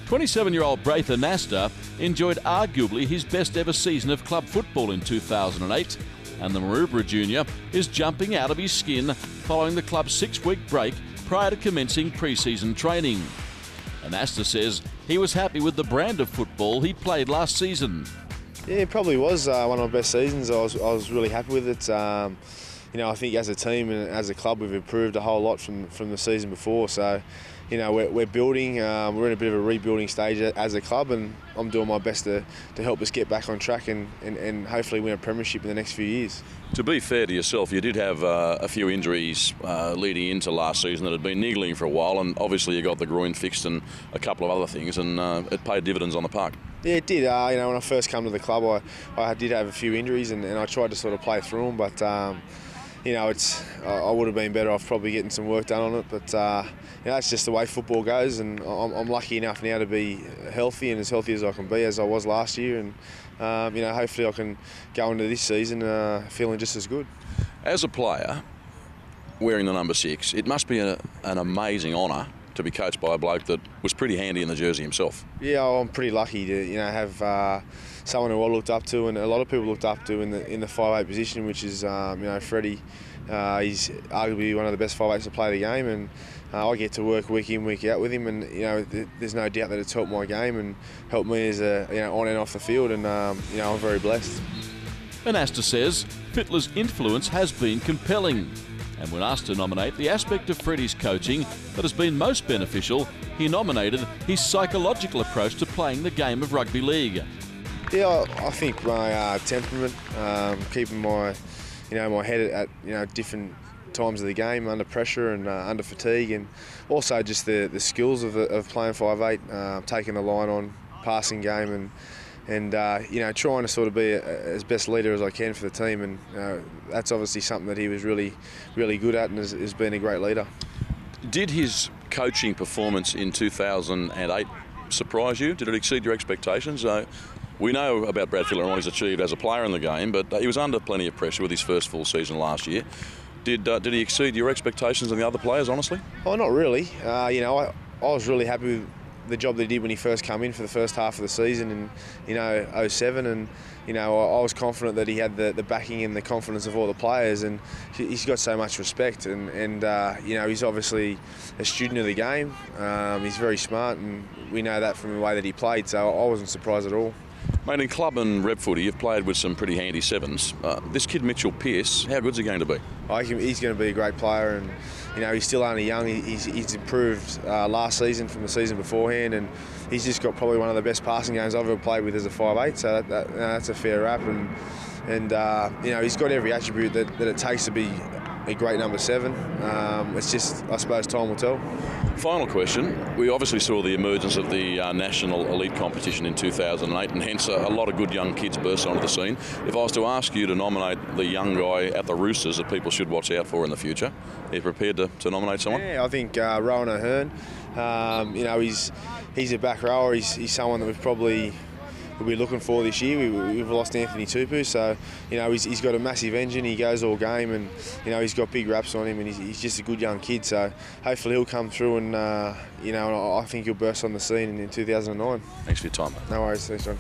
27-year-old Braith Anasta enjoyed arguably his best ever season of club football in 2008, and the Maroubra junior is jumping out of his skin following the club's 6-week break prior to commencing pre-season training. Anasta says he was happy with the brand of football he played last season. Yeah, it probably was one of my best seasons. I was really happy with it. I think as a team and as a club we've improved a whole lot from the season before. So, we're building. We're in a bit of a rebuilding stage as a club, and I'm doing my best to help us get back on track and hopefully win a premiership in the next few years. To be fair to yourself, you did have a few injuries leading into last season that had been niggling for a while, and obviously you got the groin fixed and a couple of other things, and it paid dividends on the park. Yeah, it did. When I first came to the club, I did have a few injuries, and I tried to sort of play through them, but I would have been better off probably getting some work done on it. But that's just the way football goes, and I'm lucky enough now to be healthy and as healthy as I can be, as I was last year, and hopefully I can go into this season feeling just as good. As a player, wearing the number 6, it must be an amazing honour to be coached by a bloke that was pretty handy in the jersey himself. Yeah, I'm pretty lucky to have someone who I looked up to, and a lot of people looked up to in the 5'8" position, which is Freddie. He's arguably one of the best 5'8s to play the game, and I get to work week in, week out with him, and there's no doubt that it's helped my game and helped me as on and off the field, and I'm very blessed. Anasta says Fittler's influence has been compelling, and when asked to nominate the aspect of Freddie's coaching that has been most beneficial, he nominated his psychological approach to playing the game of rugby league. Yeah, I think my temperament, keeping my my head at different times of the game, under pressure and under fatigue, and also just the skills of playing 5'8", taking the line on, passing game, and trying to sort of be as best leader as I can for the team, and that's obviously something that he was really, really good at and has been a great leader. Did his coaching performance in 2008 surprise you? Did it exceed your expectations? We know about Brad Fittler and what he's achieved as a player in the game, but he was under plenty of pressure with his first full season last year. Did he exceed your expectations and the other players, honestly? Oh, not really. I was really happy with the job that he did when he first came in for the first half of the season in 07, and I was confident that he had the backing and the confidence of all the players, and he's got so much respect, and he's obviously a student of the game. He's very smart, and we know that from the way that he played, so I wasn't surprised at all. Mate, in club and rep footy, you've played with some pretty handy 7s. This kid Mitchell Pearce, how good's he going to be? He's going to be a great player, and he's still only young. He's improved last season from the season beforehand, and he's just got probably one of the best passing games I've ever played with as a 5'8", so that's a fair rap, and he's got every attribute that it takes to be a great number 7. It's just, I suppose, time will tell. Final question. We obviously saw the emergence of the National Elite competition in 2008, and hence a lot of good young kids burst onto the scene. If I was to ask you to nominate the young guy at the Roosters that people should watch out for in the future, are you prepared to nominate someone? Yeah, I think Rowan O'Hearn. He's a back rower. He's someone that we'll be looking for this year. We've lost Anthony Tupu, so he's got a massive engine. He goes all game, and he's got big raps on him, and he's just a good young kid. So hopefully he'll come through, and I think he'll burst on the scene in 2009. Thanks for your time, mate. No worries, thanks, John.